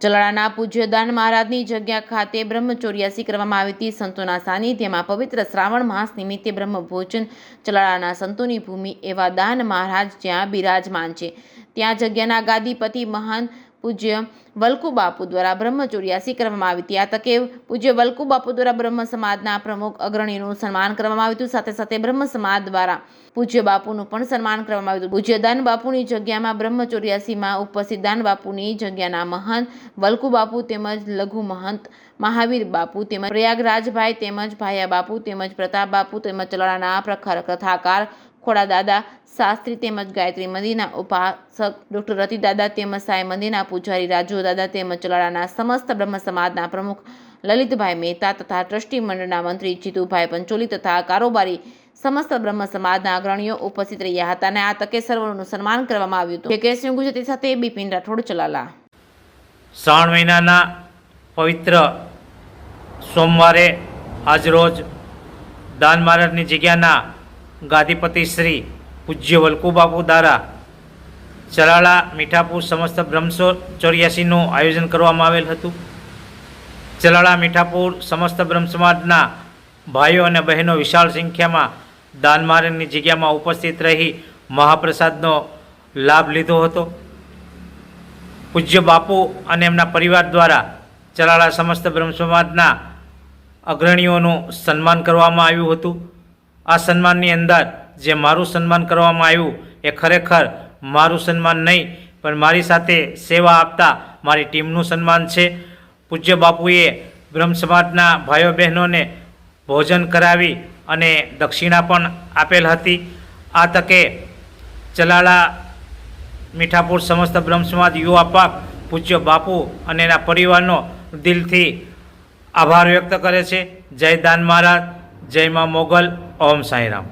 ચલાળાના પૂજ્ય દાન મહારાજની જગ્યા ખાતે બ્રહ્મચોર્યાસી કરવામાં આવી હતી। સંતોના સાનિધ્યમાં પવિત્ર શ્રાવણ માસ નિમિત્તે બ્રહ્મભોજન ચલાળાના સંતોની ભૂમિ એવા દાન મહારાજ જ્યાં બિરાજમાન છે, ત્યાં જગ્યાના ગાદીપતિ મહાન પૂજ્ય વલ્કુ બાપુ દ્વારા બ્રહ્મચોર્યાસી કરવામાં આવી હતી। આ તકે પૂજ્ય વલ્કુ બાપુ દ્વારા બ્રહ્મ સમાજના પ્રમુખ અગ્રણીનું સન્માન કરવામાં આવ્યું હતું। સાથે સાથે બ્રહ્મ સમાજ દ્વારા પૂજ્ય બાપુનું પણ સન્માન કરવામાં આવ્યું હતું। પૂજ્ય દાન બાપુની જગ્યામાં બ્રહ્મચોર્યાસીમાં ઉપસ્થિત દાન બાપુની જગ્યાના મહંત વલ્કુ બાપુ તેમજ લઘુ મહંત મહાવીર બાપુ તેમજ પ્રયાગરાજભાઈ તેમજ ભાયા બાપુ તેમજ પ્રતાપ બાપુ તેમજ ચલાળાના પ્રખર કથાકાર ખોડા દાદા શાસ્ત્રી તેમજ ગાયત્રી મંદિરના ઉપાસક ડૉક્ટર રતિ દાદા તેમજ સાંઈ મંદિરના પૂજારી રાજુ દાદા તેમજ ચલાળાના સમસ્ત બ્રહ્મ સમાજના પ્રમુખ લલિતભાઈ મહેતા તથા ટ્રસ્ટી મંડળના મંત્રી જીતુભાઈ પંચોલી તથા કારોબારી સમસ્ત બ્રહ્મ સમાજના અગ્રણીઓ ઉપસ્થિત રહ્યા હતા અને આ તકે સર્વનું સન્માન કરવામાં આવ્યું હતું। કેકેએસ ન્યૂઝ ગુજરાતી સાથે બિપિન રાઠોડ, ચલાલા। શ્રાવણ મહિનાના પવિત્ર સોમવારે આજરોજ દાન મહારાજની જગ્યાના ગાદીપતિ શ્રી પૂજ્ય વલ્કુ બાપુ દ્વારા ચલાળા મીઠાપુર સમસ્ત બ્રહ્મચોર્યાસીનું આયોજન કરવામાં આવેલ હતું। ચલાળા મીઠાપુર સમસ્ત બ્રહ્મ સમાજના ભાઈઓ અને બહેનો વિશાળ સંખ્યામાં દાન મહારાજની જગ્યામાં ઉપસ્થિત રહી મહાપ્રસાદનો લાભ લીધો હતો। પૂજ્ય બાપુ અને એમના પરિવાર દ્વારા ચલાળા સમસ્ત બ્રહ્મ સમાજના અગ્રણીઓનું સન્માન કરવામાં આવ્યું હતું। આ સન્માનની અંદર જે મારું સન્માન કરવામાં આવ્યું એ ખરેખર મારું સન્માન નહીં, પણ મારી સાથે સેવા આપતા મારી ટીમનું સન્માન છે। પૂજ્ય બાપુએ બ્રહ્મ સમાજના ભાઈઓ બહેનોને ભોજન કરાવી અને દક્ષિણા પણ આપેલ હતી। આ તકે ચલાળા મીઠાપુર સમસ્ત બ્રહ્મ સમાજ યુવા પાક પૂજ્ય બાપુ અને એના પરિવારનો દિલથી આભાર વ્યક્ત કરે છે। જય દાન મહારાજ, જય મા મોગલ, ઓમ સાંઈરામ।